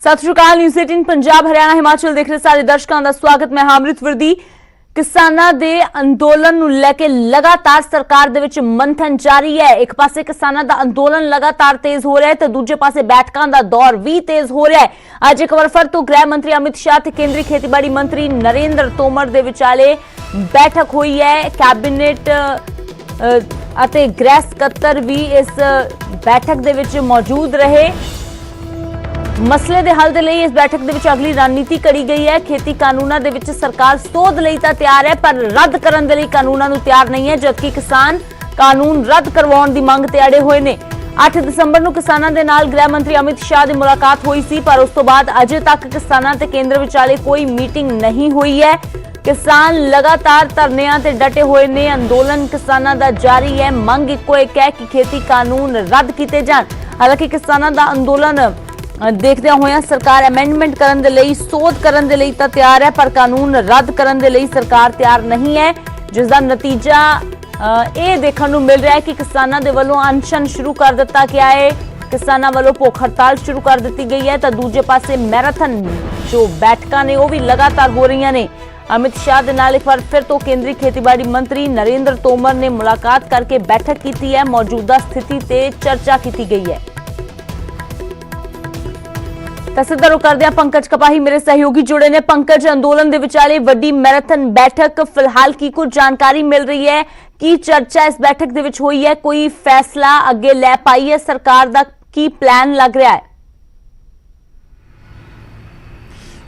सत श्री अकाल। न्यूज़ 18 पंजाब हरियाणा हिमाचल देख रहे सारे दर्शकों का स्वागत। मैं अमृत वर्दी। किसानां दे अंदोलन नूं लैके लगातार सरकार दे विच मंथन जारी है। एक पासे किसानां दा अंदोलन लगातार तेज हो रहा है तो दूजे पासे बैठकां दा दौर भी तेज हो रहा है। अज एक बार फिर तो गृह मंत्री अमित शाह ते केंद्रीय खेतीबाड़ी मंत्री नरेंद्र तोमर दे विचाले बैठक हुई है। कैबिनेट अते गृह सकत्तर भी इस बैठक दे विच मौजूद रहे। मसले दे हल दे लई इस बैठक दे विच अगली रणनीति कड़ी गई है। खेती कानूनां दे विच सरकार सोध लई तां तैयार है पर रद्द करन दे लई कानूनां नूं तैयार नहीं है, जबकि किसान कानून रद्द करवाउण दी मंग ते अड़े होए ने। 8 दिसंबर नूं किसानां दे नाल गृह मंत्री अमित शाह दी मुलाकात हुई सी पर उस तो बाद अजे तक किसानां ते केंद्र विचाले कोई मीटिंग नहीं हुई है। किसान लगातार धरनिਆਂ ते डटे हुए ने। अंदोलन किसानां दा जारी है। मंग इक्को एक है कि खेती कानून रद्द कीते जाण। हालांकि किसानां दा अंदोलन देखदे होए सरकार अमेंडमेंट करन दे लई सोध करन दे लई तां तैयार है पर कानून रद्द करन दे लई सरकार तैयार नहीं है, जिसका नतीजा ये देखने को मिल रहा है कि किसानां दे वल्लों अनशन शुरू कर दिता गया है। किसानां वल्लों भुख हड़ताल शुरू कर दी गई है तो दूजे पासे मैराथन जो बैठकां ने वो भी लगातार हो रही ने। अमित शाह दे नाल एक बार फिर तो केंद्रीय खेतीबाड़ी मंत्री नरेंद्र तोमर ने मुलाकात करके बैठक की है। मौजूदा स्थिति ते चर्चा की गई है। सीधा रुख करदे पंकज कपाही मेरे सहयोगी जुड़े ने। पंकज, अंदोलन दे विचाले वड्डी मैराथन बैठक फिलहाल की कुछ जानकारी मिल रही है कि चर्चा इस बैठक दे विच हुई है, कोई फैसला अगे लै पाई है सरकार दा की प्लान लग रहा है?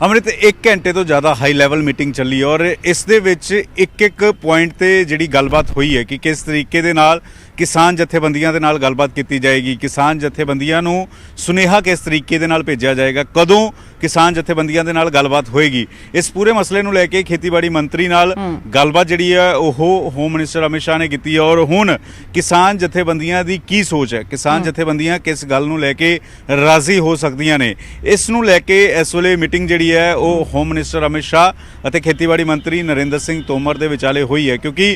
अमृत 1 घंटे तो ज़्यादा हाई लैवल मीटिंग चली और इस दे विच एक पॉइंट ते जिहड़ी गलबात हुई है कि किस तरीके दे नाल किसान जथेबंदियां दे नाल गलबात की जाएगी, किसान जथेबंदियां नूं सुनेहा किस तरीके दे नाल भेजा जाएगा, कदों किसान जथेबंदियां दे नाल गलबात होएगी। इस पूरे मसले नूं लैके खेतीबाड़ी मंत्री नाल गलबात जिहड़ी है ओह होम मिनिस्टर अमित शाह ने की और हुण किसान जथेबंदियां दी की सोच है, किसान जथेबंदियां किस गल नूं लैके राजी हो सकदियां ने, इस नूं लैके इस वेले मीटिंग जिहड़ी है वो होम मिनिस्टर अमित शाह और खेतीबाड़ी मंत्री नरेंद्र सिंह तोमर के विचाले हुई है। क्योंकि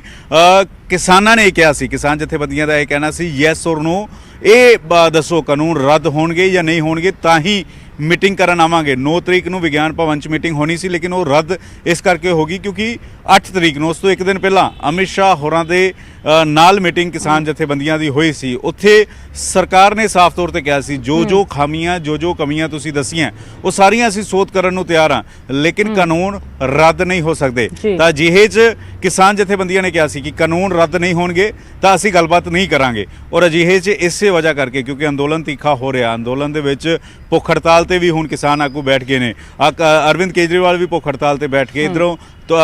किसानां ने कहा सी, किसान जथेबंदियां का यह कहना सी यस और नो, ये दसो कानून रद्द होणगे या नहीं होणगे तां ही मीटिंग करन आवांगे। 9 तरीक नूं विज्ञान भवन च मीटिंग होनी सी लेकिन वो रद्द इस करके होगी क्योंकि 8 तरीक नूं उस तो एक दिन पहला अमित शाह होरां दे नाल मीटिंग किसान जथेबंदियां दी होई सी। उत्थे सरकार ने साफ तौर पर कहा सी जो खामियां जो कमियां तुसीं दसियां वो सारियां असीं सोध करन नूं तैयार हां लेकिन कानून रद्द नहीं हो सकते। तां जिहे च किसान जथेबंदियां ने कहा सी कि कानून रद्द नहीं होणगे तां असीं गलबात नहीं करांगे और अजिहे च इसे वजह करके क्योंकि अंदोलन तीखा हो रहा, अंदोलन दे विच भुख हड़ताल ते भी हुण किसान आगू बैठ गए ने। अरविंद केजरीवाल भी भुख हड़ताल ते बैठ गए, इधरों तो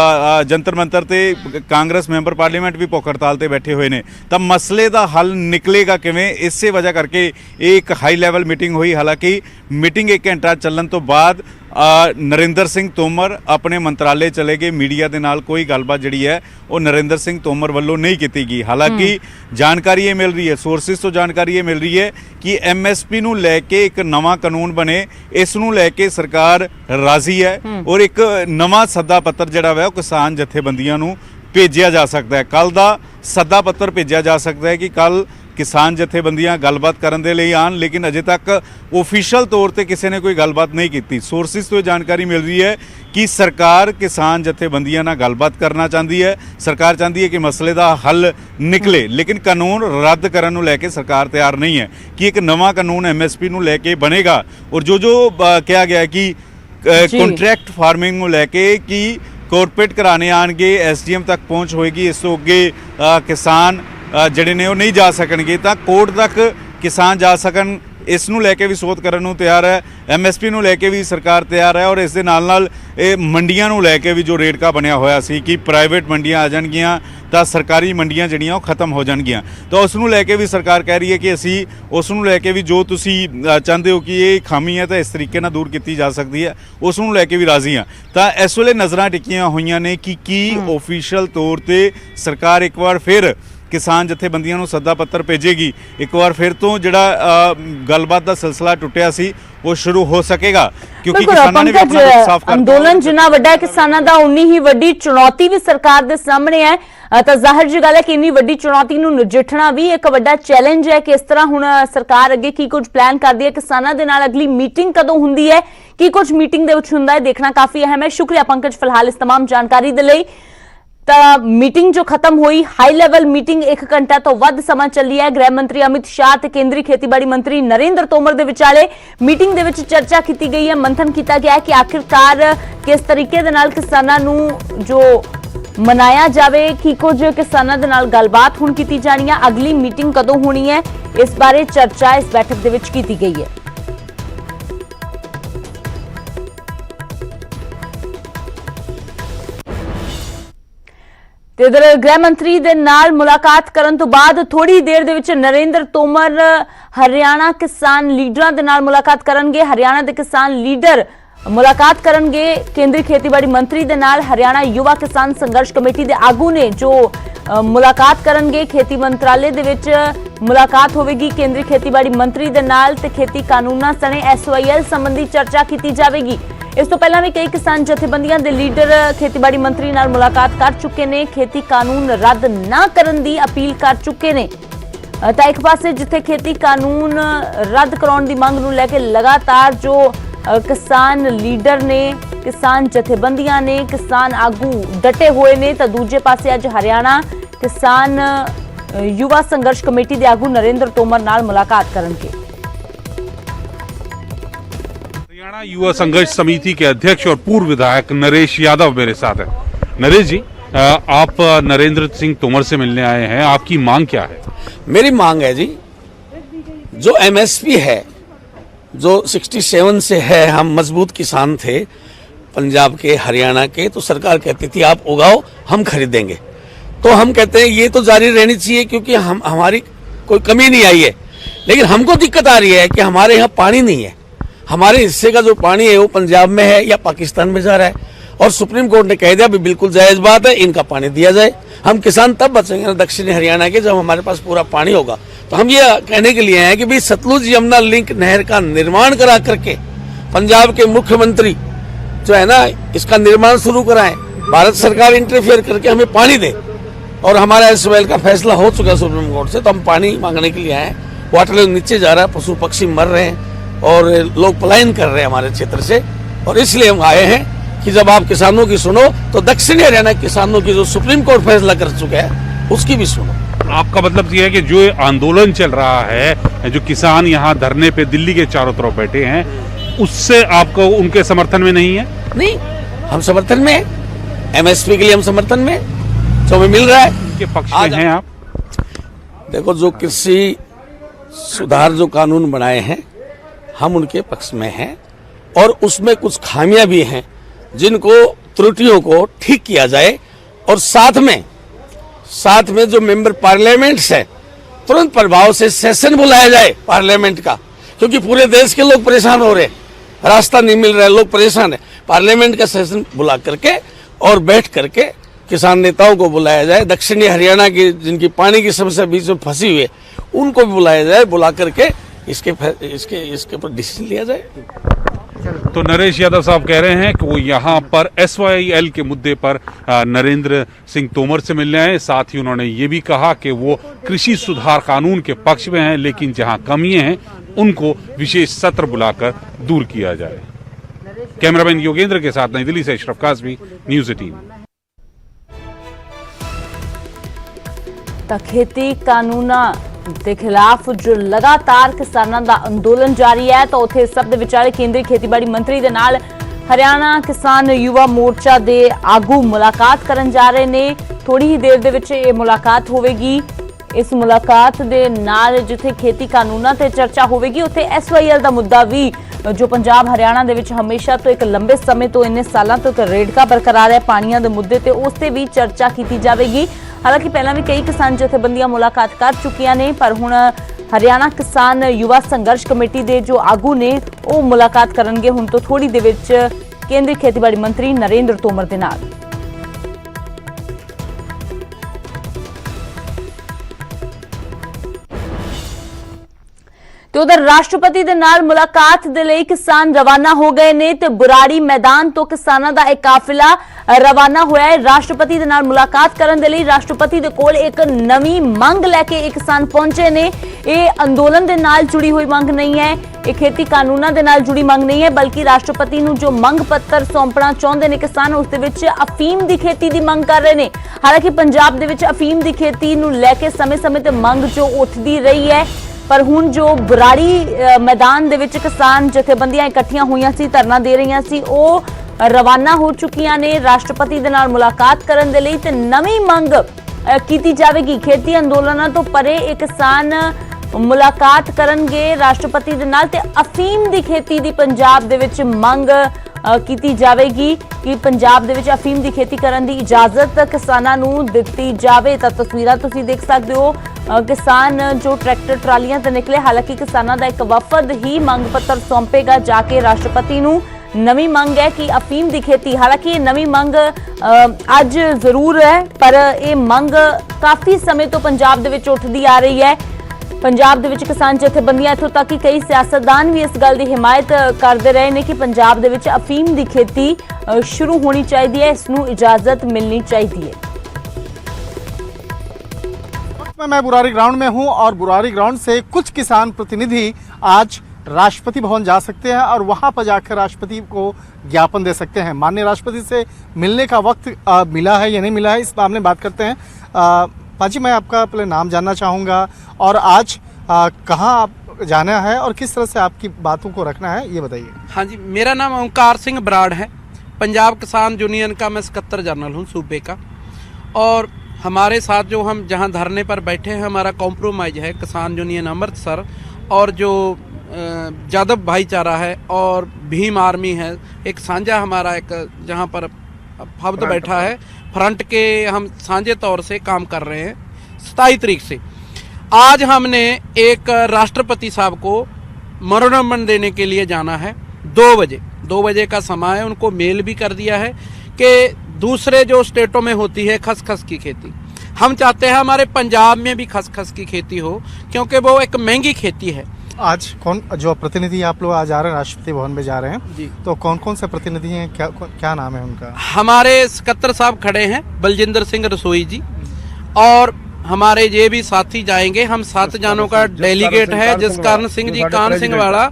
जंतर मंतर ते कांग्रेस मैंबर पार्लीमेंट भी भुख हड़ताल ते बैठे हुए ने। तो मसले का हल निकलेगा किवें, इसे वजह करके एक हाई लैवल मीटिंग हुई। हालांकि मीटिंग 1 घंटा चलण तो बाद नरेंद्र सिंह तोमर अपने मंत्रालय चले गए। मीडिया के नाल कोई गलबात जिहड़ी है वो नरेंद्र सिंह तोमर वालों नहीं की गई। हालांकि जानकारी ये मिल रही है, सोर्सिस तो जानकारी ये मिल रही है कि MSP नूं लैके एक नवा कानून बने, इस नूं लैके सरकार राजी है और एक नवा सद्दा पत्र जिहड़ा है किसान जथेबंदियां नूं भेजिया जा सकता है। कल का सद्दा पत्र भेजा जा सकता है कि कल किसान जथेबंदियां गलबात करन दे लई आन, लेकिन अजे तक ऑफिशियल तौर पर किसी ने कोई गलबात नहीं की। सोर्सिस तो जानकारी मिल रही है कि सरकार किसान जथेबंदियां नाल गलबात करना चाहती है, सरकार चाहती है कि मसले का हल निकले लेकिन कानून रद्द करन नूं लैके सरकार तैयार नहीं है कि एक नवा कानून MSP नूं लैके बनेगा। और जो कहा गया कि कॉन्ट्रैक्ट फार्मिंग नूं लैके कि कॉरपोरेट घराने आएंगे, SDM तक पहुँच होएगी, इस तो अगे किसान ਜਿਹੜੇ ਨੇ ਉਹ नहीं जा ਸਕਣਗੇ ਤਾਂ कोर्ट तक किसान जा सकन, इस नूं लैके भी सोध करन नूं तैयार है। MSP नूं लैके भी सरकार तैयार है और इस दे नाल नाल मंडियां नूं लैके भी जो रेड़का बनया होया सी कि प्राइवेट मंडियां आ जाणगियां तां सरकारी मंडियां जिहड़ियां खत्म हो जाणगियां, तो उस नूं लैके भी सरकार कह रही है कि असीं उस नूं लैके भी जो तुसीं चाहते हो कि ये खामी है तो इस तरीके नाल दूर की जा सकती है, उस नूं लैके भी राजी हाँ। तो इस वेले नज़रां टिकियां होईयां ने कि ऑफिशियल तौर पर सरकार एक बार फिर ਕਿਸਾਨ ਜਥੇਬੰਦੀਆਂ ਨੂੰ ਸੱਦਾ ਪੱਤਰ ਭੇਜੇਗੀ, ਇੱਕ ਵਾਰ ਫਿਰ ਤੋਂ ਜਿਹੜਾ ਗੱਲਬਾਤ ਦਾ ਸਿਲਸਿਲਾ ਟੁੱਟਿਆ ਸੀ ਉਹ ਸ਼ੁਰੂ ਹੋ ਸਕੇਗਾ, ਕਿਉਂਕਿ ਕਿਸਾਨਾਂ ਨੇ ਵੀ ਆਪਣਾ ਦੁੱਖ ਸਾਫ਼ ਕਰ ਅੰਦੋਲਨ ਜਿੰਨਾ ਵੱਡਾ ਹੈ ਕਿਸਾਨਾਂ ਦਾ ਉਨੀ ਹੀ ਵੱਡੀ ਚੁਣੌਤੀ ਵੀ ਸਰਕਾਰ ਦੇ ਸਾਹਮਣੇ ਹੈ। ਤਾਂ ਜ਼ਾਹਿਰ ਜੀ ਗੱਲ ਹੈ ਕਿ ਇੰਨੀ ਵੱਡੀ ਚੁਣੌਤੀ ਨੂੰ ਨਜਿੱਠਣਾ ਵੀ ਇੱਕ ਵੱਡਾ ਚੈਲੰਜ ਹੈ ਕਿ ਇਸ ਤਰ੍ਹਾਂ ਹੁਣ ਸਰਕਾਰ ਅੱਗੇ ਕੀ ਕੁਝ ਪਲਾਨ ਕਰਦੀ ਹੈ, ਕਿਸਾਨਾਂ ਦੇ ਨਾਲ ਅਗਲੀ ਮੀਟਿੰਗ ਕਦੋਂ ਹੁੰਦੀ ਹੈ, ਕੀ ਕੁਝ ਮੀਟਿੰਗ ਦੇ ਵਿੱਚ ਹੁੰਦਾ ਹੈ, ਦੇਖਣਾ ਕਾਫੀ ਅਹਿਮ ਹੈ। शुक्रिया पंकज फिलहाल इस तमाम जानकारी दे लई। मीटिंग जो खत्म हुई हाई लैवल मीटिंग 1 घंटा तो वध समा चली है। गृह मंत्री अमित शाह ते केंद्रीय खेतीबाड़ी मंत्री नरेंद्र तोमर दे विचाले मीटिंग दे विच चर्चा की गई है, मंथन किया गया है कि आखिरकार किस तरीके दे नाल किसानां नूं जो मनाया जावे, की कुछ किसानां दे नाल गलबात हुण कीती जानी है, अगली मीटिंग कदों होनी है, इस बारे चर्चा इस बैठक दे विच कीती गई है। ਤੇ ਇਧਰ ਗ੍ਰਹਿ ਮੰਤਰੀ ਦੇ ਨਾਲ ਮੁਲਾਕਾਤ ਕਰਨ ਤੋਂ ਬਾਅਦ ਥੋੜੀ ਦੇਰ ਦੇ ਵਿੱਚ ਨਰਿੰਦਰ ਤੋਮਰ ਹਰਿਆਣਾ ਕਿਸਾਨ ਲੀਡਰਾਂ ਦੇ ਨਾਲ ਮੁਲਾਕਾਤ ਕਰਨਗੇ। ਹਰਿਆਣਾ ਦੇ ਕਿਸਾਨ ਲੀਡਰ ਮੁਲਾਕਾਤ ਕਰਨਗੇ ਕੇਂਦਰੀ ਖੇਤੀਬਾੜੀ ਮੰਤਰੀ ਦੇ ਨਾਲ। ਹਰਿਆਣਾ ਯੁਵਾ ਕਿਸਾਨ ਸੰਘਰਸ਼ ਕਮੇਟੀ ਦੇ ਆਗੂ ਨੇ ਜੋ ਮੁਲਾਕਾਤ ਕਰਨਗੇ। ਖੇਤੀ ਮੰਤਰਾਲੇ ਦੇ ਵਿੱਚ ਮੁਲਾਕਾਤ ਹੋਵੇਗੀ ਕੇਂਦਰੀ ਖੇਤੀਬਾੜੀ ਮੰਤਰੀ ਦੇ ਨਾਲ ਤੇ ਖੇਤੀ ਕਾਨੂੰਨਾਂ ਸਣੇ SYL ਸੰਬੰਧੀ ਚਰਚਾ ਕੀਤੀ ਜਾਵੇਗੀ। इस तो पहला भी कई किसान जथेबंदियां दे लीडर खेतीबाड़ी मंत्री नाल मुलाकात कर चुके ने, खेती कानून रद्द ना करन दी अपील कर चुके ने। तां एक पासे जिथे खेती कानून रद्द कराउण दी मंग नूं लैके लगातार जो किसान लीडर ने, किसान जथेबंदियां ने, किसान आगू डटे हुए ने, तां दूजे पासे अज हरियाणा किसान युवा संघर्ष कमेटी दे आगू नरेंद्र तोमर नाल मुलाकात करनगे। हरियाणा युवा संघर्ष समिति के अध्यक्ष और पूर्व विधायक नरेश यादव मेरे साथ हैं। नरेश जी, आप नरेंद्र सिंह तोमर से मिलने आए हैं, आपकी मांग क्या है? मेरी मांग है जी, जो MSP है जो 67 से है, हम मजबूत किसान थे पंजाब के, हरियाणा के, तो सरकार कहती थी आप उगाओ हम खरीदेंगे, तो हम कहते हैं ये तो जारी रहनी चाहिए क्योंकि हमारी कोई कमी नहीं आई है। लेकिन हमको दिक्कत आ रही है कि हमारे यहाँ पानी नहीं है, हमारे हिस्से का जो पानी है वो पंजाब में है या पाकिस्तान में जा रहा है, और सुप्रीम कोर्ट ने कह दिया भी बिल्कुल जायज बात है, इनका पानी दिया जाए। हम किसान तब बचेंगे ना दक्षिणी हरियाणा के जब हमारे पास पूरा पानी होगा। तो हम ये कहने के लिए हैं कि भाई सतलुज यमुना लिंक नहर का निर्माण करा करके पंजाब के मुख्यमंत्री जो है ना इसका निर्माण शुरू कराएं, भारत सरकार इंटरफेयर करके हमें पानी दे। और हमारा SYL का फैसला हो चुका है सुप्रीम कोर्ट से, तो हम पानी मांगने के लिए आए हैं। वाटर लेवल नीचे जा रहा है, पशु पक्षी मर रहे हैं और लोग पलायन कर रहे हैं हमारे क्षेत्र से, और इसलिए हम आए हैं कि जब आप किसानों की सुनो तो दक्षिणी हरियाणा किसानों की जो सुप्रीम कोर्ट फैसला कर चुका है उसकी भी सुनो। आपका मतलब ये है कि जो आंदोलन चल रहा है, जो किसान यहाँ धरने पे दिल्ली के चारों तरफ बैठे हैं, उससे आपको उनके समर्थन में नहीं है? नहीं, हम समर्थन में हैं, MSP के लिए हम समर्थन में हैं, जो हमें मिल रहा है उनके पक्ष में हैं आप? देखो, जो कृषि सुधार जो कानून बनाए हैं हम उनके पक्ष में हैं, और उसमें कुछ खामियां भी हैं जिनको त्रुटियों को ठीक किया जाए, और साथ में जो मेंबर पार्लियामेंट्स है तुरंत प्रभाव से सेशन बुलाया जाए पार्लियामेंट का, क्योंकि पूरे देश के लोग परेशान हो रहे, रास्ता नहीं मिल रहा है, लोग परेशान है। पार्लियामेंट का सेशन बुला करके और बैठ करके किसान नेताओं को बुलाया जाए, दक्षिणी हरियाणा की जिनकी पानी की समस्या बीच में फंसी हुई है उनको भी बुलाया जाए, बुला करके इसके ऊपर डिसीजन लिया जाए। तो नरेश यादव साहब कह रहे हैं कि वो यहाँ पर SYL के मुद्दे पर नरेंद्र सिंह तोमर से मिलने आए। साथ ही उन्होंने ये भी कहा कि वो कृषि सुधार कानून के पक्ष में हैं, लेकिन जहाँ कमियां हैं उनको विशेष सत्र बुलाकर दूर किया जाए। कैमरामैन योगेंद्र के साथ नई दिल्ली से अशरफ काज़मी, न्यूज़ 18। खेती कानूना ਦੇ ਖਿਲਾਫ ਜੋ ਲਗਾਤਾਰ ਕਿਸਾਨਾਂ ਦਾ ਅੰਦੋਲਨ ਜਾਰੀ ਹੈ, ਤਾਂ ਉੱਥੇ ਸਭ ਦੇ ਵਿਚਾਲੇ ਕੇਂਦਰੀ ਖੇਤੀਬਾੜੀ ਮੰਤਰੀ ਦੇ ਨਾਲ ਹਰਿਆਣਾ ਕਿਸਾਨ ਯੁਵਾ ਮੋਰਚਾ ਦੇ ਆਗੂ ਮੁਲਾਕਾਤ ਕਰਨ ਜਾ ਰਹੇ ਨੇ। ਥੋੜੀ ਹੀ ਦੇਰ ਦੇ ਵਿੱਚ ਇਹ ਮੁਲਾਕਾਤ ਹੋਵੇਗੀ। ਇਸ ਮੁਲਾਕਾਤ ਦੇ ਨਾਲ ਜਿੱਥੇ ਖੇਤੀ ਕਾਨੂੰਨਾਂ ਤੇ ਚਰਚਾ ਹੋਵੇਗੀ, ਉੱਥੇ SYL ਦਾ ਮੁੱਦਾ ਵੀ ਜੋ ਪੰਜਾਬ ਹਰਿਆਣਾ ਦੇ ਵਿੱਚ ਹਮੇਸ਼ਾ ਤੋਂ ਇੱਕ ਲੰਬੇ ਸਮੇਂ ਤੋਂ ਇੰਨੇ ਸਾਲਾਂ ਤੋਂ ਇੱਕ ਰੇੜਕਾ ਬਰਕਰਾਰ ਹੈ ਪਾਣੀਆਂ ਦੇ ਮੁੱਦੇ ਤੇ, ਉਸ ਤੇ ਵੀ ਚਰਚਾ ਕੀਤੀ ਜਾਵੇਗੀ। ਹਾਲਾਂਕਿ ਪਹਿਲਾਂ ਵੀ ਕਈ ਕਿਸਾਨ ਜਥੇਬੰਦੀਆਂ ਮੁਲਾਕਾਤ ਕਰ ਚੁੱਕੀਆਂ ਨੇ, ਪਰ ਹੁਣ ਹਰਿਆਣਾ ਕਿਸਾਨ युवा संघर्ष कमेटी ਦੇ ਜੋ ਆਗੂ ਨੇ ਉਹ ਮੁਲਾਕਾਤ ਕਰਨਗੇ ਹੁਣ ਤੋਂ ਥੋੜੀ ਦੇ ਵਿੱਚ ਕੇਂਦਰੀ ਖੇਤੀਬਾੜੀ ਮੰਤਰੀ ਨਰਿੰਦਰ ਤੋਮਰ ਦੇ ਨਾਲ। ਤੇ ਉਧਰ ਰਾਸ਼ਟਰਪਤੀ ਦੇ ਨਾਲ ਮੁਲਾਕਾਤ ਦੇ ਲਈ ਕਿਸਾਨ ਰਵਾਨਾ ਹੋ ਗਏ ਨੇ ਤੇ ਬੁਰਾੜੀ ਮੈਦਾਨ ਤੋਂ ਕਿਸਾਨਾਂ ਦਾ ਇੱਕ ਕਾਫਿਲਾ ਰਵਾਨਾ ਹੋਇਆ ਹੈ। ਰਾਸ਼ਟਰਪਤੀ ਦੇ ਨਾਲ ਮੁਲਾਕਾਤ ਕਰਨ ਦੇ ਲਈ ਰਾਸ਼ਟਰਪਤੀ ਦੇ ਕੋਲ ਇੱਕ ਨਵੀਂ ਮੰਗ ਲੈ ਕੇ ਇਹ ਕਿਸਾਨ ਪਹੁੰਚੇ ਨੇ। ਇਹ ਅੰਦੋਲਨ ਦੇ ਨਾਲ ਜੁੜੀ ਹੋਈ ਮੰਗ ਨਹੀਂ ਹੈ, ਇਹ ਖੇਤੀ ਕਾਨੂੰਨਾਂ ਦੇ ਨਾਲ ਜੁੜੀ ਮੰਗ ਨਹੀਂ ਹੈ, ਬਲਕਿ ਰਾਸ਼ਟਰਪਤੀ ਨੂੰ ਜੋ ਮੰਗ ਪੱਤਰ ਸੌਂਪਣਾ ਚਾਹੁੰਦੇ ਨੇ ਕਿਸਾਨ, ਉਸ ਦੇ ਵਿੱਚ ਅਫੀਮ ਦੀ ਖੇਤੀ ਦੀ ਮੰਗ ਕਰ ਰਹੇ ਨੇ। ਹਾਲਾਂਕਿ ਪੰਜਾਬ ਦੇ ਵਿੱਚ ਅਫੀਮ ਦੀ ਖੇਤੀ ਨੂੰ ਲੈ ਕੇ ਸਮੇਂ-ਸਮੇਂ ਤੇ ਮੰਗ ਜੋ ਉੱਠਦੀ ਰਹੀ ਹੈ, ਪਰ ਹੁਣ ਜੋ ਬੁਰਾੜੀ ਮੈਦਾਨ ਦੇ ਵਿੱਚ ਕਿਸਾਨ ਜਥੇਬੰਦੀਆਂ ਇਕੱਠੀਆਂ ਹੋਈਆਂ ਸੀ, ਧਰਨਾ ਦੇ ਰਹੀਆਂ ਸੀ, ਉਹ ਰਵਾਨਾ ਹੋ ਚੁੱਕੀਆਂ ਨੇ ਰਾਸ਼ਟਰਪਤੀ ਦੇ ਨਾਲ ਮੁਲਾਕਾਤ ਕਰਨ ਦੇ ਲਈ ਤੇ ਨਵੀਂ ਮੰਗ ਕੀਤੀ ਜਾਵੇਗੀ। ਖੇਤੀ ਅੰਦੋਲਨਾਂ ਤੋਂ ਪਰੇ ਇਹ ਕਿਸਾਨ ਮੁਲਾਕਾਤ ਕਰਨਗੇ ਰਾਸ਼ਟਰਪਤੀ ਦੇ ਨਾਲ ਤੇ ਅਫੀਮ ਦੀ ਖੇਤੀ ਦੀ ਪੰਜਾਬ ਦੇ ਵਿੱਚ ਮੰਗ ਕੀਤੀ ਜਾਵੇਗੀ ਕਿ ਪੰਜਾਬ ਦੇ ਵਿੱਚ ਅਫੀਮ ਦੀ ਖੇਤੀ ਕਰਨ ਦੀ ਇਜਾਜ਼ਤ ਕਿਸਾਨਾਂ ਨੂੰ ਦਿੱਤੀ ਜਾਵੇ। ਤਾਂ ਤਸਵੀਰਾਂ ਤੁਸੀਂ ਦੇਖ ਸਕਦੇ ਹੋ, ਕਿਸਾਨ ਜੋ ਟਰੈਕਟਰ ਟਰਾਲੀਆਂ ਤੇ ਨਿਕਲੇ। ਹਾਲਾਂਕਿ ਕਿਸਾਨਾਂ ਦਾ ਇੱਕ ਵਫਦ ਹੀ ਮੰਗ ਪੱਤਰ ਸੌਂਪੇਗਾ ਜਾ ਕੇ ਰਾਸ਼ਟਰਪਤੀ ਨੂੰ। ਨਵੀਂ ਮੰਗ ਹੈ ਕਿ ਅਫੀਮ ਦੀ ਖੇਤੀ, ਹਾਲਾਂਕਿ ਇਹ ਨਵੀਂ ਮੰਗ ਅੱਜ ਜ਼ਰੂਰ ਹੈ, ਪਰ ਇਹ ਮੰਗ ਕਾਫੀ ਸਮੇਂ ਤੋਂ ਪੰਜਾਬ ਦੇ ਵਿੱਚ ਉੱਠਦੀ ਆ ਰਹੀ ਹੈ। ਪੰਜਾਬ ਦੇ ਵਿੱਚ ਕਿਸਾਨ ਜਥੇਬੰਦੀਆਂ ਇੱਥੋਂ ਤੱਕ ਕਿ ਕਈ ਸਿਆਸਤਦਾਨ ਵੀ ਇਸ ਗੱਲ ਦੀ ਹਿਮਾਇਤ ਕਰਦੇ ਰਹੇ ਨੇ ਕਿ ਪੰਜਾਬ ਦੇ ਵਿੱਚ ਅਫੀਮ ਦੀ ਖੇਤੀ शुरू होनी चाहिए, इसनू इजाजत मिलनी चाहिए। मैं बुराड़ी ग्राउंड में हूं और बुराड़ी ग्राउंड से कुछ किसान प्रतिनिधि आज राष्ट्रपति भवन जा सकते हैं और वहां पर जाकर राष्ट्रपति को ज्ञापन दे सकते हैं। माननीय राष्ट्रपति से मिलने का वक्त मिला है या नहीं मिला है, इस मामले में बात करते हैं। पाजी, मैं आपका पहले नाम जानना चाहूँगा और आज कहाँ आप जाना है और किस तरह से आपकी बातों को रखना है, ये बताइए। हाँ जी, मेरा नाम ओंकार सिंह बराड़ है। पंजाब किसान यूनियन का मैं सेक्रेटरी जनरल हूँ सूबे का। और हमारे साथ जो हम जहाँ धरने पर बैठे हैं, हमारा कॉम्प्रोमाइज है किसान यूनियन अमृतसर और जो जादव भाईचारा है और भीम आर्मी है, एक साझा हमारा एक जहाँ पर फब्द बैठा है, फ्रंट के हम साझे तौर से काम कर रहे हैं। 27 तारीख से आज हमने एक राष्ट्रपति साहब को मनोरंजन देने के लिए जाना है। 2 बजे का समय है। उनको मेल भी कर दिया है कि दूसरे जो स्टेटों में होती है खसखस की खेती, हम चाहते हैं हमारे पंजाब में भी खसखस की खेती हो, क्योंकि वो एक महंगी खेती है। आज कौन जो प्रतिनिधि आप लोग आज आ रहे हैं राष्ट्रपति भवन में जा रहे हैं जी, तो कौन कौन से प्रतिनिधि हैं, क्या नाम है उनका? हमारे सेक्रेटरी साहब खड़े हैं, बलजिंदर सिंह रसोई जी, और हमारे ये भी साथी जाएंगे। हम 7 जानों का डेलीगेट है। जसकरण सिंह जी कान सिंह वाला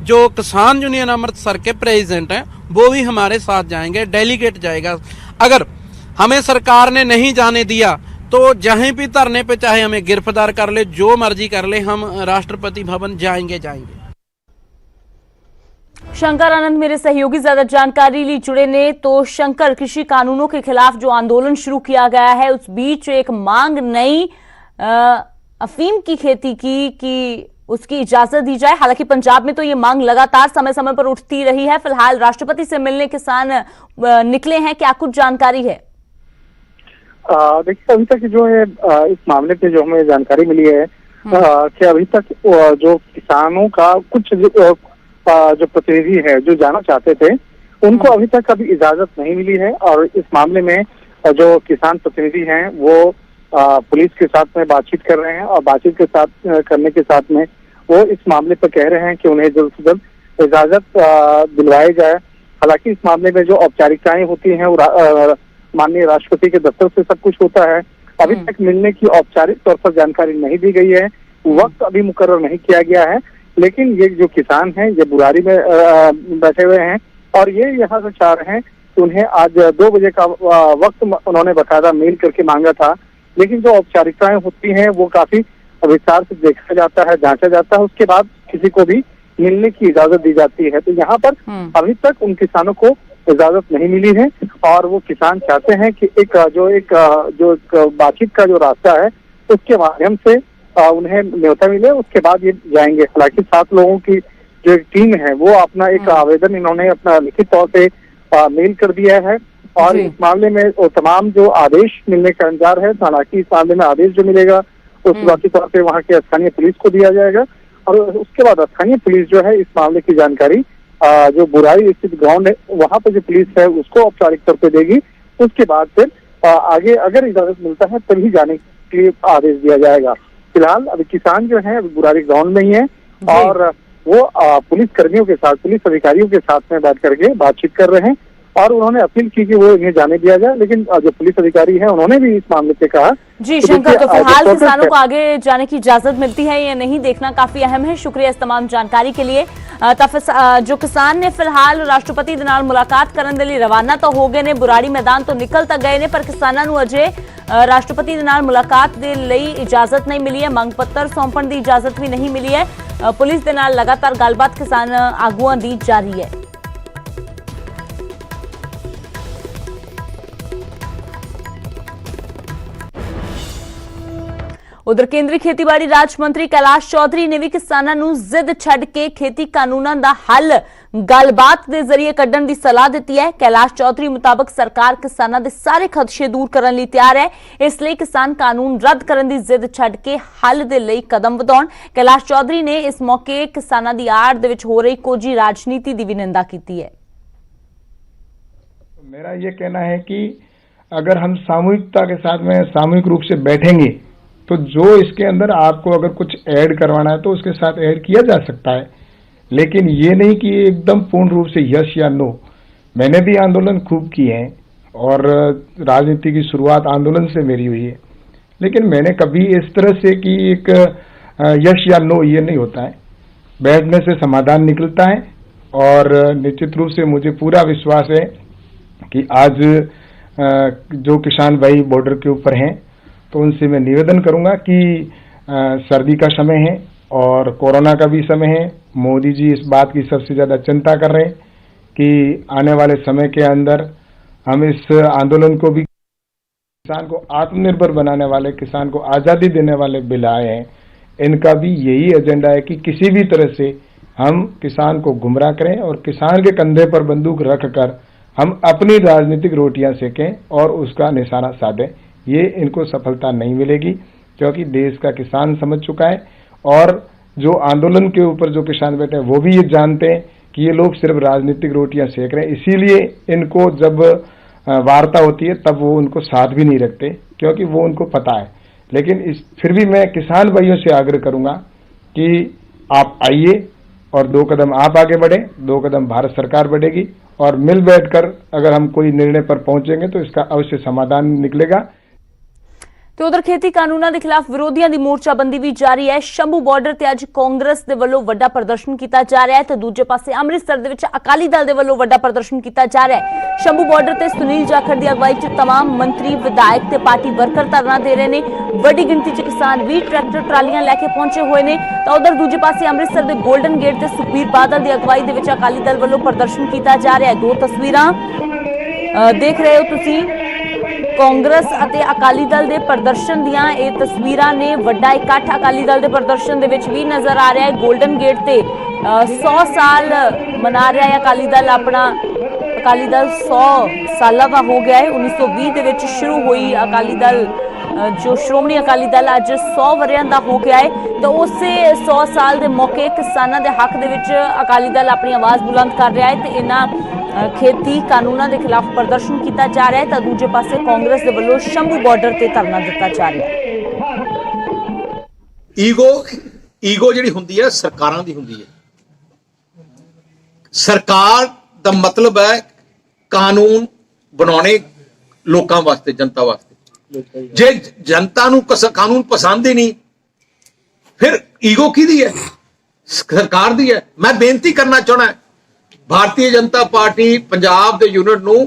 जो किसान यूनियन अमृतसर के प्रेसिडेंट हैं, वो भी हमारे साथ जाएंगे। डेलीगेट जाएगा। अगर हमें सरकार ने नहीं जाने दिया तो जहीं भी धरने पे चाहे हमें गिरफ्तार कर ले, जो मर्जी कर ले, हम राष्ट्रपति भवन जाएंगे। शंकर आनंद मेरे सहयोगी ज्यादा जानकारी लिए जुड़े ने। तो शंकर, कृषि कानूनों के खिलाफ जो आंदोलन शुरू किया गया है, उस बीच एक मांग नई अफीम की खेती की कि उसकी इजाजत दी जाए। हालांकि पंजाब में तो ये मांग लगातार समय समय पर उठती रही है। फिलहाल राष्ट्रपति से मिलने किसान निकले हैं, क्या कुछ जानकारी है? देखिए, अभी तक जो है इस मामले पे जो हमें जानकारी मिली है कि अभी तक जो किसानों का कुछ जो प्रतिनिधि है जो जाना चाहते थे, उनको अभी तक अभी इजाजत नहीं मिली है। और इस मामले में जो किसान प्रतिनिधि हैं वो पुलिस के साथ में बातचीत कर रहे हैं और बातचीत के साथ करने के साथ में वो इस मामले पर कह रहे हैं कि उन्हें जल्द से जल्द इजाजत दिलवाई जाए। हालांकि इस मामले में जो औपचारिकताएं होती हैं वो माननीय राष्ट्रपति के दफ्तर से सब कुछ होता है। अभी तक मिलने की औपचारिक तौर पर जानकारी नहीं दी गई है, वक्त अभी मुकर्रर नहीं किया गया है। लेकिन ये जो किसान हैं ये बुराड़ी में बैठे हुए हैं और ये यहाँ से चाह रहे हैं कि उन्हें आज 2 बजे का वक्त उन्होंने बकायदा मेल करके मांगा था। लेकिन जो औपचारिकताएं होती हैं वो काफी विस्तार से देखा जाता है, जांचा जाता है, उसके बाद किसी को भी मिलने की इजाजत दी जाती है। तो यहाँ पर अभी तक उन किसानों को इजाजत नहीं मिली है और वो किसान चाहते हैं कि एक बातचीत का जो रास्ता है उसके माध्यम से उन्हें न्योता मिले, उसके बाद ये जाएंगे। हालांकि 7 लोगों की जो एक टीम है वो अपना एक आवेदन इन्होंने अपना लिखित तौर पे मेल कर दिया है और इस मामले में तमाम जो आदेश मिलने का इंतजार है। हालांकि इस मामले में आदेश जो मिलेगा तो शुरुआती तौर पे वहाँ के स्थानीय पुलिस को दिया जाएगा और उसके बाद स्थानीय पुलिस जो है इस मामले की जानकारी जो बुराड़ी स्थित ग्राउंड है वहाँ पे जो पुलिस है उसको औपचारिक तौर पे देगी। उसके बाद फिर आगे अगर इजाजत मिलता है तभी जाने के लिए आदेश दिया जाएगा। फिलहाल अभी किसान जो है बुराड़ी ग्राउंड में ही है और वो पुलिस कर्मियों के साथ, पुलिस अधिकारियों के साथ में बैठ करके बातचीत कर रहे हैं और उन्होंने अपील की कि वो इन्हें जाने दिया जाए, लेकिन जो पुलिस अधिकारी हैं उन्होंने भी इस मामले पे कहा। जी शंकर, तो फिलहाल किसानों को आगे जाने की इजाजत मिलती है या नहीं, देखना काफी अहम है। शुक्रिया इस तमाम जानकारी के लिए। जो किसान ने फिलहाल राष्ट्रपति ਦੇ ਨਾਲ ਮੁਲਾਕਾਤ ਕਰਨ ਦੇ ਲਈ ਰਵਾਨਾ ਤਾਂ ਹੋ ਗਏ ਨੇ, ਬੁਰਾੜੀ ਮੈਦਾਨ ਤੋਂ ਨਿਕਲ ਤਾਂ ਗਏ ਨੇ, ਪਰ ਕਿਸਾਨਾਂ ਨੂੰ ਅਜੇ ਰਾष्ट्रपति ਦੇ ਨਾਲ ਮੁਲਾਕਾਤ ਦੇ ਲਈ ਇਜਾਜ਼ਤ ਨਹੀਂ ਮਿਲੀ ਹੈ, ਮੰਗ ਪੱਤਰ ਸੌਂਪਣ ਦੀ ਇਜਾਜ਼ਤ ਵੀ ਨਹੀਂ ਮਿਲੀ ਹੈ। ਪੁਲਿਸ ਦੇ ਨਾਲ ਲਗਾਤਾਰ ਗੱਲਬਾਤ ਕਿਸਾਨ ਆਗੂਆਂ ਦੀ ਜਾਰੀ ਹੈ। उधर केंद्रीय खेतीबाड़ी राज मंत्री कैलाश चौधरी ने भी किसानों ਨੂੰ जिद ਛੱਡ ਕੇ खेती कानूनों ਦਾ हल ਗੱਲਬਾਤ ਦੇ ਜ਼ਰੀਏ ਕੱਢਣ ਦੀ ਸਲਾਹ ਦਿੱਤੀ ਹੈ। कैलाश चौधरी ਮੁਤਾਬਕ ਸਰਕਾਰ ਕਿਸਾਨਾਂ ਦੇ ਸਾਰੇ ਖਦਸ਼ੇ ਦੂਰ ਕਰਨ ਲਈ ਤਿਆਰ ਹੈ, ਇਸ ਲਈ ਕਿਸਾਨ ਕਾਨੂੰਨ ਰੱਦ ਕਰਨ ਦੀ जिद ਛੱਡ ਕੇ ਹੱਲ ਦੇ ਲਈ ਕਦਮ ਵਧਾਉਣ। कैलाश चौधरी ने इस मौके किसानों की आड़ ਦੇ ਵਿੱਚ ਹੋ ਰਹੀ ਕੋਝੀ राजनीति की भी निंदा की है। मेरा ये कहना है कि अगर हम सामूहिकता के साथ में सामूहिक रूप से बैठेंगे तो जो इसके अंदर आपको अगर कुछ ऐड करवाना है तो उसके साथ ऐड किया जा सकता है, लेकिन ये नहीं कि एकदम पूर्ण रूप से यस या नो। मैंने भी आंदोलन खूब किए हैं और राजनीति की शुरुआत आंदोलन से मेरी हुई है, लेकिन मैंने कभी इस तरह से कि एक यस या नो ये नहीं होता है। बैठने से समाधान निकलता है और निश्चित रूप से मुझे पूरा विश्वास है कि आज जो किसान भाई बॉर्डर के ऊपर हैं तो उनसे मैं निवेदन करूंगा कि सर्दी का समय है और कोरोना का भी समय है। मोदी जी इस बात की सबसे ज़्यादा चिंता कर रहे हैं कि आने वाले समय के अंदर हम इस आंदोलन को भी, किसान को आत्मनिर्भर बनाने वाले, किसान को आज़ादी देने वाले बिल आए हैं, इनका भी यही एजेंडा है कि किसी भी तरह से हम किसान को गुमराह करें और किसान के कंधे पर बंदूक रखकर हम अपनी राजनीतिक रोटियां सेकें और उसका निशाना साधें। ये इनको सफलता नहीं मिलेगी क्योंकि देश का किसान समझ चुका है और जो आंदोलन के ऊपर जो किसान बैठे हैं वो भी ये जानते हैं कि ये लोग सिर्फ राजनीतिक रोटियां सेक रहे हैं, इसीलिए इनको जब वार्ता होती है तब वो उनको साथ भी नहीं रखते क्योंकि वो उनको पता है। लेकिन फिर भी मैं किसान भाइयों से आग्रह करूंगा कि आप आइए और 2 कदम आप आगे बढ़ें, 2 कदम भारत सरकार बढ़ेगी और मिल बैठकर अगर हम कोई निर्णय पर पहुंचेंगे तो इसका अवश्य समाधान निकलेगा। तो उधर खेती कानूनों के खिलाफ विरोधियों की मोर्चाबंदी भी जारी है। शंभू बॉर्डर ते अज कांग्रेस के वल्लों वड्डा प्रदर्शन किया जा रहा है तो दूजे पासे अमृतसर दे विच अकाली दल के वल्लों वड्डा प्रदर्शन किया जा रहा है। शंभू बॉर्डर ते सुनील जाखड़ की अगवाई च तमाम मंत्री, विधायक ते पार्टी वर्कर धरना दे रहे हैं। बड़ी गिनती च किसान भी ट्रैक्टर ट्रालियां लैके पहुंचे हुए हैं। तो उधर दूजे पासे अमृतसर के गोल्डन गेट ते सुखबीर बादल की अगवाई दे विच अकाली दल वल्लों प्रदर्शन किया जा रहा है। 2 तस्वीरां देख रहे हो तुसीं, कांग्रेस ਅਤੇ अकाली दल के प्रदर्शन दियां ਇਹ तस्वीरां ने। वड्डा इकट्ठ अकाली दल के प्रदर्शन दे विच भी नजर आ रहा है। गोल्डन गेट ते 100 साल मना रहा है अकाली दल अपना। अकाली दल 100 साल का हो गया है। 1920 दे विच शुरू हुई अकाली दल, जो श्रोमणी अकाली दल अज 100 वरियां दा हो गया है। तो उसे 100 साल के मौके किसानों के हक दे विच अकाली दल अपनी आवाज़ बुलंद कर रहा है। तो इन्हां खेती कानूनों के खिलाफ प्रदर्शन किया जा रहा है तो दूजे पासे कांग्रेस के वल्लों शंभू बॉर्डर ते धरना दिता जा रहा है। ईगो जिहड़ी हुंदी है सरकारां दी हुंदी है। सरकार दा मतलब है कानून बनाने लोकां वास्ते, जनता वास्ते। जे जनता नूं कानून पसंद ही नहीं फिर ईगो किहदी है? सरकार दी है। मैं बेनती करना चाहना भारतीय जनता पार्टी पंजाब के यूनिट नूं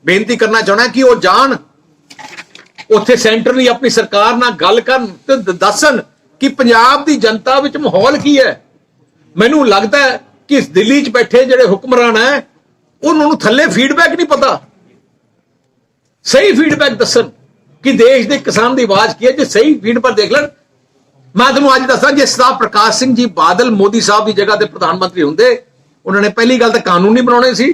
बेनती करना चाहना कि वो जान उत्थे सेंट्रली अपनी सरकार नाल गल करन ते दसन कि पंजाब की जनता विच माहौल की है। मैनूं लगता है कि दिल्ली च बैठे जिहड़े हुक्मरान है उन्होंने थल्ले फीडबैक नहीं पता। सही फीडबैक दसन कि देश के किसान की आवाज की है। जो सही फीडबैक देख लन, मैं तुहानूं अज दसां जे सरदार प्रकाश सिंह जी बादल मोदी साहब की जगह ते प्रधानमंत्री हुंदे, उन्होंने पहली गल तो कानून नहीं बनाने सी,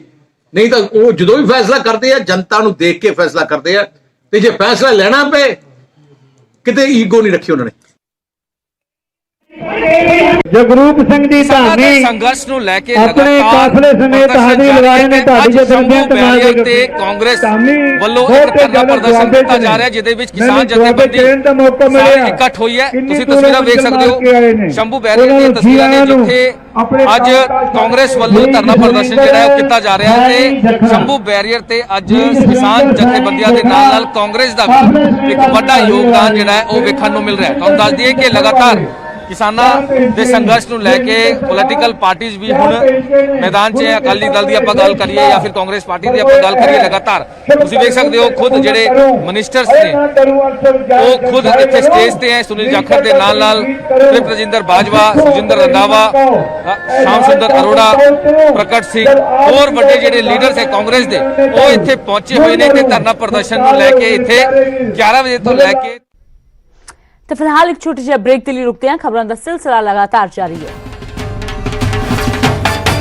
नहीं तो वो जो भी फैसला करते हैं जनता नूं देख के फैसला करते हैं। तो जे फैसला लेना पे किते ईगो नहीं रखी उन्होंने। ਜਗਰੂਪ ਸਿੰਘ ਜੀ ਕਿਸਾਨਾਂ ਦੇ ਧਾਮੀ ਸੰਘਰਸ਼ ਨੂੰ ਲੈ ਕੇ ਆਪਣੇ ਲਗਾਤਾਰ ਕਾਫਲੇ ਸਮੇਤ ਪ੍ਰਦਰਸ਼ਨ ਹਾਜ਼ਰੀ ਜਾਰੀ ਲਗਾ ਰਹੇ ਨੇ। ਹੈ। ਤੁਹਾਡੀ ਅੱਜ ਜਥੇਬੰਦੀਆਂ ਸ਼ੰਭੂ ਤਮਾਮ ਬੈਰੀਅਰ ਤੇ ਕਾਂਗਰਸ ਧਾਮੀ ਵੱਲੋਂ ਬਹੁਤ ਇੱਕ ਧਰਨਾ ਜ਼ਿਆਦਾ ਪ੍ਰਦਰਸ਼ਨ ਦੁਆਬੇ ਕੀਤਾ ਚ ਜਾ ਨੇ। ਰਿਹਾ, ਜਿਹਦੇ ਵਿੱਚ ਮੈਨੂੰ ਕਿਸਾਨ ਦੁਆਬੇ ਜਥੇਬੰਦੀ ਚੜ੍ਹਨ ਦਾ ਮੌਕਾ ਮਿਲਿਆ। ਸਾਰੀ ਇਕੱਠ ਹੋਈ ਹੈ। ਕਿੰਨੀ ਤੁਸੀਂ ਦੂਰੋਂ ਤਸਵੀਰਾਂ ਵੇਖ ਮੰਜ਼ਿਲ ਸਕਦੇ ਮਾਰ ਕੇ ਆਏ ਹੋ ਨੇ। ਸ਼ੰਭੂ ਬੈਰੀਅਰ ਦੀਆਂ ਉਹਨਾਂ ਨੂੰ ਤਸਵੀਰਾਂ ਨੇ, ਜੀਆਂ ਨੂੰ ਜਿੱਥੇ ਆਪਣੇ ਅੱਜ ਕਾਂਗਰਸ ਵੱਲੋਂ ਧਰਨਾ ਪ੍ਰਦਰਸ਼ਨ ਜਿਹੜਾ ਹੈ ਉਹ ਕੀਤਾ ਜਾ ਰਿਹਾ ਹੈ ਤੇ ਸ਼ੰਭੂ ਬੈਰੀਅਰ ਤੇ ਅੱਜ ਕਿਸਾਨ ਜਥੇਬੰਦੀਆਂ ਦੇ ਨਾਲ ਕਾਂਗਰਸ ਦਾ ਵੀ ਇੱਕ ਵੱਡਾ ਯੋਗਦਾਨ ਜਿਹੜਾ ਹੈ ਉਹ ਵੇਖਣ ਨੂੰ ਮਿਲ ਰਿਹਾ ਹੈ। ਤੁਹਾਨੂੰ ਦੱਸ ਦਈਏ ਕਿ ਲਗਾਤਾਰ ਕਿਸਾਨਾਂ ਦੇ ਸੰਘਰਸ਼ ਨੂੰ ਲੈ ਕੇ ਪੋਲੀਟੀਕਲ ਪਾਰਟੀਆਂ ਵੀ ਹੁਣ ਮੈਦਾਨ 'ਚ ਹੈ। ਅਕਾਲੀ ਦਲ ਦੀ ਆਪਾਂ ਗੱਲ ਕਰੀਏ ਜਾਂ ਫਿਰ ਕਾਂਗਰਸ ਪਾਰਟੀ ਦੀ ਆਪਾਂ ਗੱਲ ਕਰੀਏ, ਲਗਾਤਾਰ ਤੁਸੀਂ ਵੇਖ ਸਕਦੇ ਹੋ ਖੁਦ ਜਿਹੜੇ ਮਿਨਿਸਟਰਸ ਨੇ ਉਹ ਖੁਦ ਇੱਥੇ ਸਟੇਜ ਤੇ ਹੈ। ਸੁਨੀਲ ਜਾਖੜ ਦੇ ਨਾਲ ਤ੍ਰਿਪਤ ਰਜਿੰਦਰ ਬਾਜਵਾ, ਸੁਜਿੰਦਰ ਰੰਧਾਵਾ, ਸ਼ਾਮ ਸੁੰਦਰ ਅਰੋੜਾ, ਪ੍ਰਕਟ ਸਿੰਘ, ਹੋਰ ਵੱਡੇ ਜਿਹੜੇ ਲੀਡਰਸ ਹੈ ਕਾਂਗਰਸ ਦੇ, ਉਹ ਇੱਥੇ ਪਹੁੰਚੇ ਹੋਏ ਨੇ ਤੇ ਧਰਨਾ ਪ੍ਰਦਰਸ਼ਨ ਨੂੰ ਲੈ ਕੇ ਇੱਥੇ 11 ਵਜੇ ਤੋਂ ਲੈ ਕੇ। तो फिलहाल एक छोटे से ब्रेक के लिए रुकते हैं। खबरों का सिलसिला लगातार जारी है।